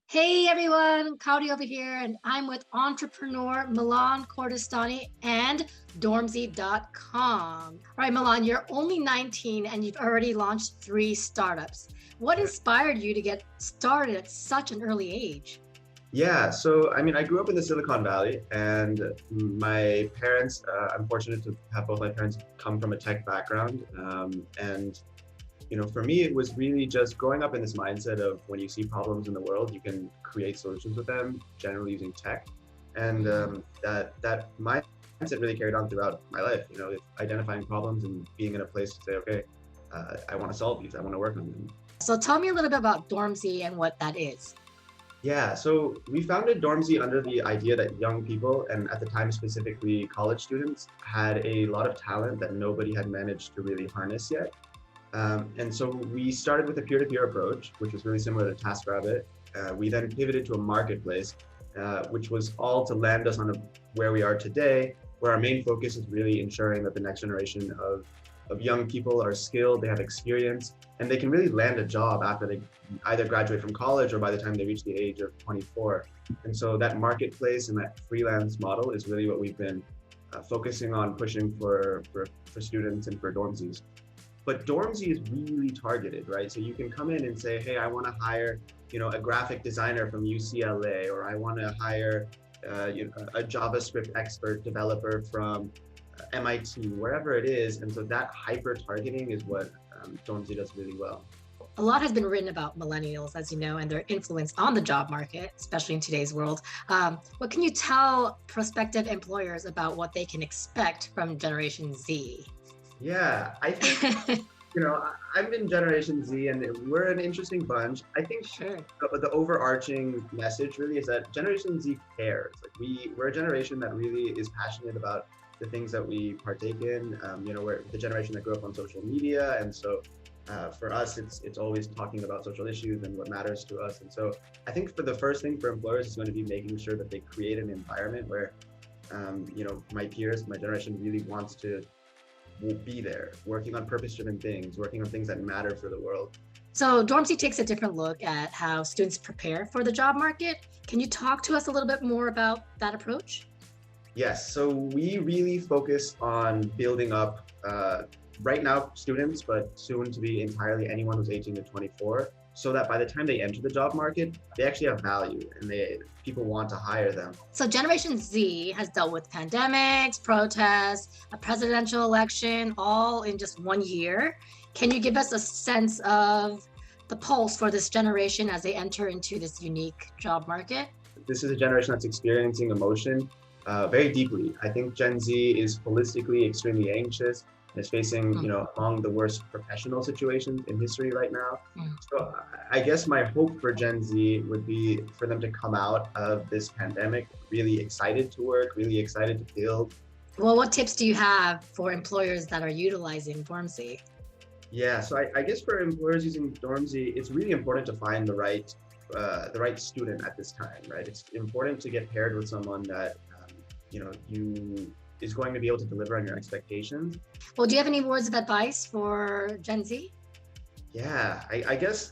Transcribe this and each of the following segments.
Hey everyone, Cowdy over here, and I'm with entrepreneur Milan Kordestani and Dormzy.com. All right, Milan, you're only 19 and you've already launched 3 startups. What inspired you to get started at such an early age? Yeah, so I mean, I grew up in the Silicon Valley, and my parents, I'm fortunate to have both my parents come from a tech background. And, for me, it was really just growing up in this mindset of when you see problems in the world, you can create solutions with them, generally using tech. And that mindset really carried on throughout my life, identifying problems and being in a place to say, okay, I want to solve these, I want to work on them. So tell me a little bit about Dormzy and what that is. Yeah, so we founded Dormzy under the idea that young people, and at the time specifically college students, had a lot of talent that nobody had managed to really harness yet. And so we started with a peer-to-peer approach, which was really similar to TaskRabbit. We then pivoted to a marketplace, which was all to land us on where we are today, where our main focus is really ensuring that the next generation of young people are skilled, they have experience, and they can really land a job after they either graduate from college or by the time they reach the age of 24. And so that marketplace and that freelance model is really what we've been focusing on pushing for students and for dormsies. But Dormzy is really targeted, right? So you can come in and say, hey, I want to hire, a graphic designer from UCLA, or I want to hire a JavaScript expert developer from MIT, wherever it is. And so that hyper targeting is what Dormzy does really well. A lot has been written about millennials, as you know, and their influence on the job market, especially in today's world. What can you tell prospective employers about what they can expect from Generation Z? Yeah, I think, I'm in Generation Z and we're an interesting bunch. I think Sure. the overarching message really is that Generation Z cares. Like we're a generation that really is passionate about the things that we partake in. We're the generation that grew up on social media. And so for us, it's always talking about social issues and what matters to us. And so I think for the first thing for employers is going to be making sure that they create an environment where, my peers, my generation really wants to will be there, working on purpose-driven things, working on things that matter for the world. So Dormzy takes a different look at how students prepare for the job market. Can you talk to us a little bit more about that approach? Yes, so we really focus on building up, right now, students, but soon to be entirely anyone who's 18 to 24, so that by the time they enter the job market, they actually have value and people want to hire them. So Generation Z has dealt with pandemics, protests, a presidential election, all in just one year. Can you give us a sense of the pulse for this generation as they enter into this unique job market? This is a generation that's experiencing emotion very deeply. I think Gen Z is holistically extremely anxious and is facing, among the worst professional situations in history right now. So I guess my hope for Gen Z would be for them to come out of this pandemic really excited to work, really excited to build. Well, what tips do you have for employers that are utilizing Dormzy? Yeah, so I guess for employers using Dormzy, it's really important to find the right student at this time, right? It's important to get paired with someone that you is going to be able to deliver on your expectations. Well, do you have any words of advice for Gen Z? Yeah, I guess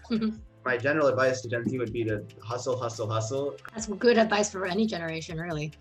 my general advice to Gen Z would be to hustle, hustle, hustle. That's good advice for any generation, really.